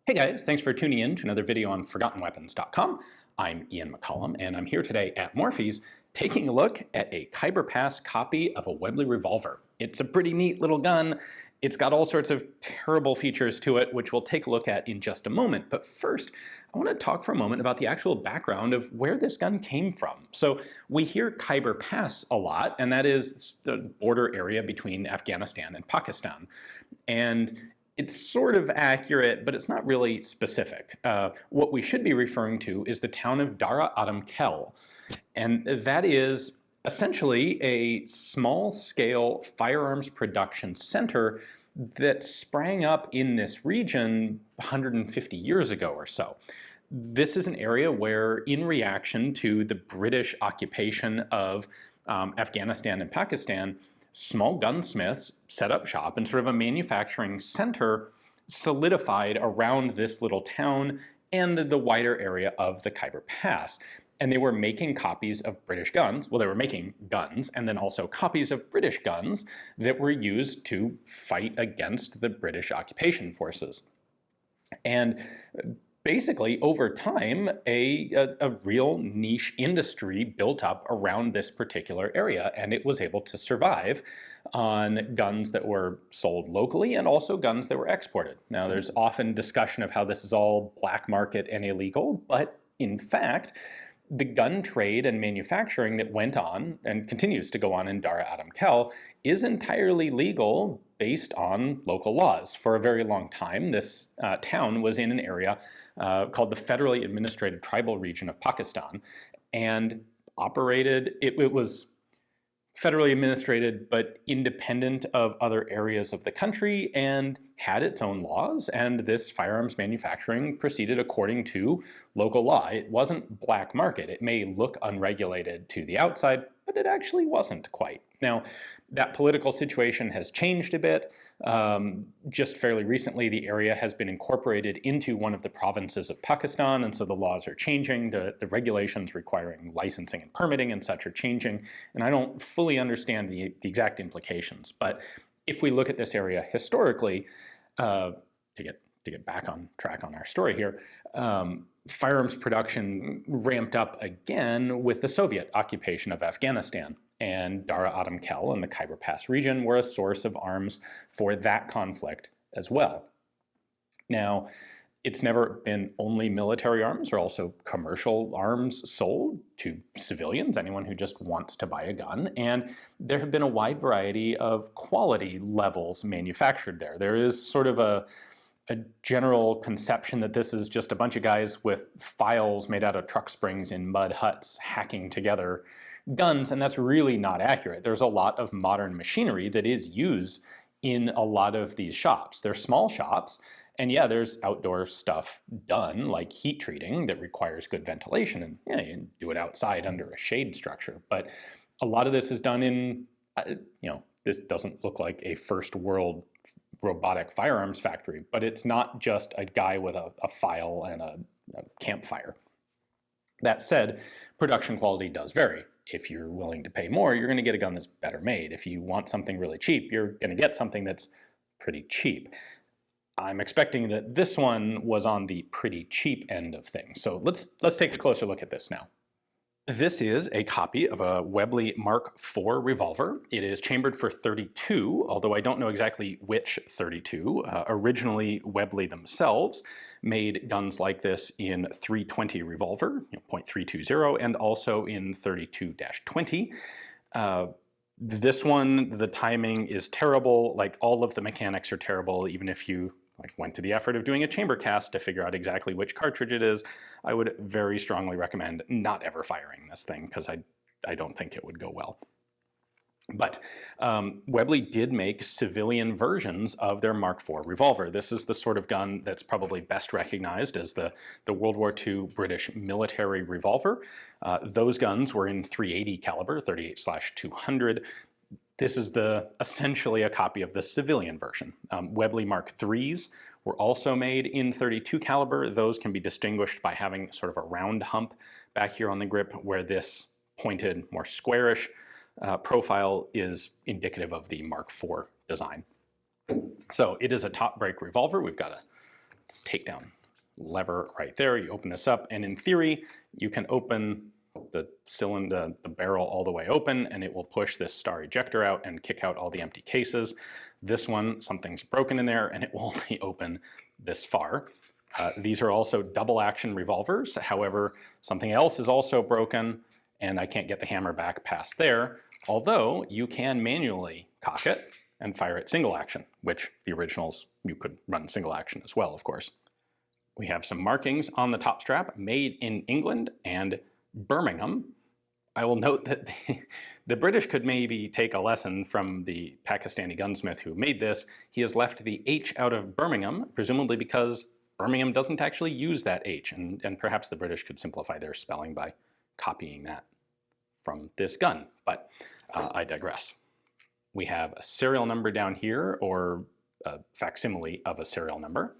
Hey guys, thanks for tuning in to another video on ForgottenWeapons.com. I'm Ian McCollum, and I'm here today at Morphy's taking a look at a Khyber Pass copy of a Webley Revolver. It's a pretty neat little gun. It's got all sorts of terrible features to it, which we'll take a look at in just a moment. But first, I want to talk for a moment about the actual background of where this gun came from. So we hear Khyber Pass a lot, and that is the border area between Afghanistan and Pakistan. And it's sort of accurate, but it's not really specific. What we should be referring to is the town of Dara Adam Khel. And that is essentially a small-scale firearms production center that sprang up in this region 150 years ago or so. This is an area where, in reaction to the British occupation of Afghanistan and Pakistan, small gunsmiths set up shop and sort of a manufacturing center solidified around this little town and the wider area of the Khyber Pass. And they were making copies of British guns. Well, they were making guns and then also copies of British guns that were used to fight against the British occupation forces. And basically, over time, a real niche industry built up around this particular area, and it was able to survive on guns that were sold locally and also guns that were exported. Now, there's often discussion of how this is all black market and illegal, but in fact, the gun trade and manufacturing that went on and continues to go on in Dara Adam Khel is entirely legal based on local laws. For a very long time, this town was in an area called the Federally Administrated Tribal Region of Pakistan, and operated, it was federally administrated but independent of other areas of the country and had its own laws, and this firearms manufacturing proceeded according to local law. It wasn't black market. It may look unregulated to the outside, but it actually wasn't quite. Now, that political situation has changed a bit. Just fairly recently, the area has been incorporated into one of the provinces of Pakistan, and so the laws are changing. The regulations requiring licensing and permitting and such are changing, and I don't fully understand the exact implications. But if we look at this area historically, to get back on track on our story here, firearms production ramped up again with the Soviet occupation of Afghanistan. And Dara Adam Khel and the Khyber Pass region were a source of arms for that conflict as well. Now, it's never been only military arms. There are also commercial arms sold to civilians, anyone who just wants to buy a gun. And there have been a wide variety of quality levels manufactured there. There is sort of a general conception that this is just a bunch of guys with files made out of truck springs in mud huts hacking together guns, and that's really not accurate. There's a lot of modern machinery that is used in a lot of these shops. They're small shops, and yeah, there's outdoor stuff done, like heat treating, that requires good ventilation, and yeah, you can do it outside under a shade structure. But a lot of this is done in, this doesn't look like a first world robotic firearms factory, but it's not just a guy with a file and a campfire. That said, production quality does vary. If you're willing to pay more, you're going to get a gun that's better made. If you want something really cheap, you're going to get something that's pretty cheap. I'm expecting that this one was on the pretty cheap end of things. So let's take a closer look at this now. This is a copy of a Webley Mark IV revolver. It is chambered for .32, although I don't know exactly which .32. Originally, Webley themselves made guns like this in .320 revolver, .320, and also in .32-20. This one, the timing is terrible. Like, all of the mechanics are terrible, even if you went to the effort of doing a chamber cast to figure out exactly which cartridge it is. I would very strongly recommend not ever firing this thing, because I don't think it would go well. But Webley did make civilian versions of their Mark IV revolver. This is the sort of gun that's probably best recognized as the World War II British military revolver. Those guns were in .380 caliber, 38/200. This is essentially a copy of the civilian version. Webley Mark IIIs were also made in .32 caliber. Those can be distinguished by having sort of a round hump back here on the grip, where this pointed, more squarish profile is indicative of the Mark IV design. So it is a top break revolver. We've got to take down lever right there. You open this up, and in theory, you can open the cylinder, the barrel all the way open, and it will push this star ejector out and kick out all the empty cases. This one, something's broken in there, and it will only open this far. These are also double action revolvers. However, something else is also broken, and I can't get the hammer back past there, although you can manually cock it and fire it single action, which the originals, you could run single action as well, of course. We have some markings on the top strap, made in England and Birmingham. I will note that the British could maybe take a lesson from the Pakistani gunsmith who made this. He has left the H out of Birmingham, presumably because Birmingham doesn't actually use that H, and perhaps the British could simplify their spelling by copying that from this gun, but I digress. We have a serial number down here, or a facsimile of a serial number,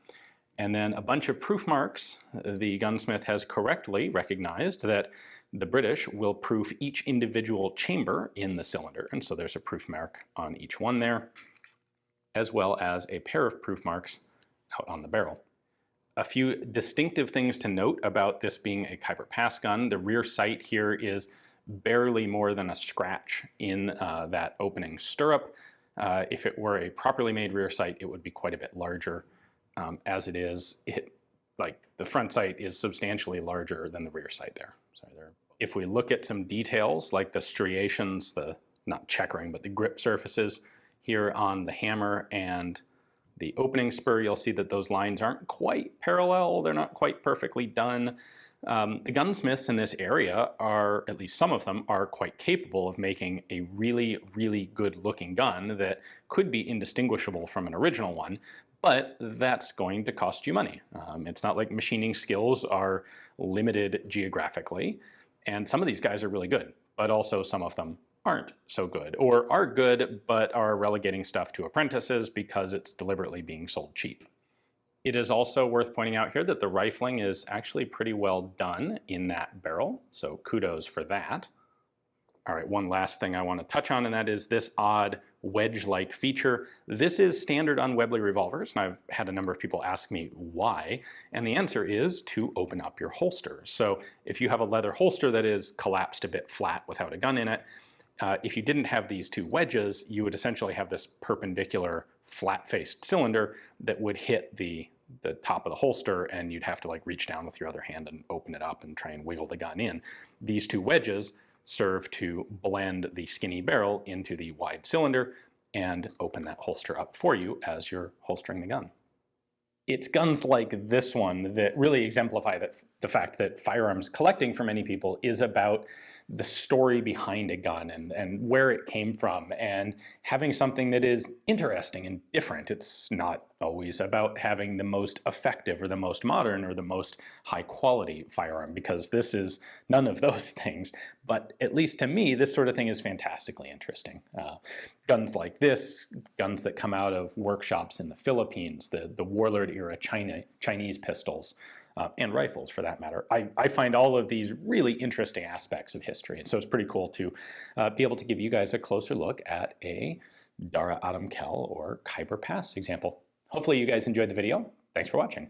and then a bunch of proof marks. The gunsmith has correctly recognized that the British will proof each individual chamber in the cylinder, and so there's a proof mark on each one there, as well as a pair of proof marks out on the barrel. A few distinctive things to note about this being a Khyber Pass gun. The rear sight here is barely more than a scratch in that opening stirrup. If it were a properly made rear sight, it would be quite a bit larger. As it is, the front sight is substantially larger than the rear sight there. If we look at some details like the striations, not checkering, but the grip surfaces here on the hammer and the opening spur, you'll see that those lines aren't quite parallel. They're not quite perfectly done. The gunsmiths in this area are, at least some of them, are quite capable of making a really, really good looking gun that could be indistinguishable from an original one, but that's going to cost you money. It's not like machining skills are limited geographically, and some of these guys are really good, but also some of them aren't so good, or are good but are relegating stuff to apprentices because it's deliberately being sold cheap. It is also worth pointing out here that the rifling is actually pretty well done in that barrel, so kudos for that. All right, one last thing I want to touch on, and that is this odd wedge-like feature. This is standard on Webley revolvers, and I've had a number of people ask me why, and the answer is to open up your holster. So if you have a leather holster that is collapsed a bit flat without a gun in it, if you didn't have these two wedges, you would essentially have this perpendicular flat-faced cylinder that would hit the top of the holster, and you'd have to reach down with your other hand and open it up and try and wiggle the gun in. These two wedges serve to blend the skinny barrel into the wide cylinder and open that holster up for you as you're holstering the gun. It's guns like this one that really exemplify the fact that firearms collecting for many people is about the story behind a gun and where it came from, and having something that is interesting and different. It's not always about having the most effective or the most modern or the most high quality firearm, because this is none of those things. But at least to me, this sort of thing is fantastically interesting. Guns like this, guns that come out of workshops in the Philippines, the warlord era Chinese pistols, and rifles for that matter. I find all of these really interesting aspects of history, and so it's pretty cool to be able to give you guys a closer look at a Dara Adam Khel or Khyber Pass example. Hopefully you guys enjoyed the video. Thanks for watching.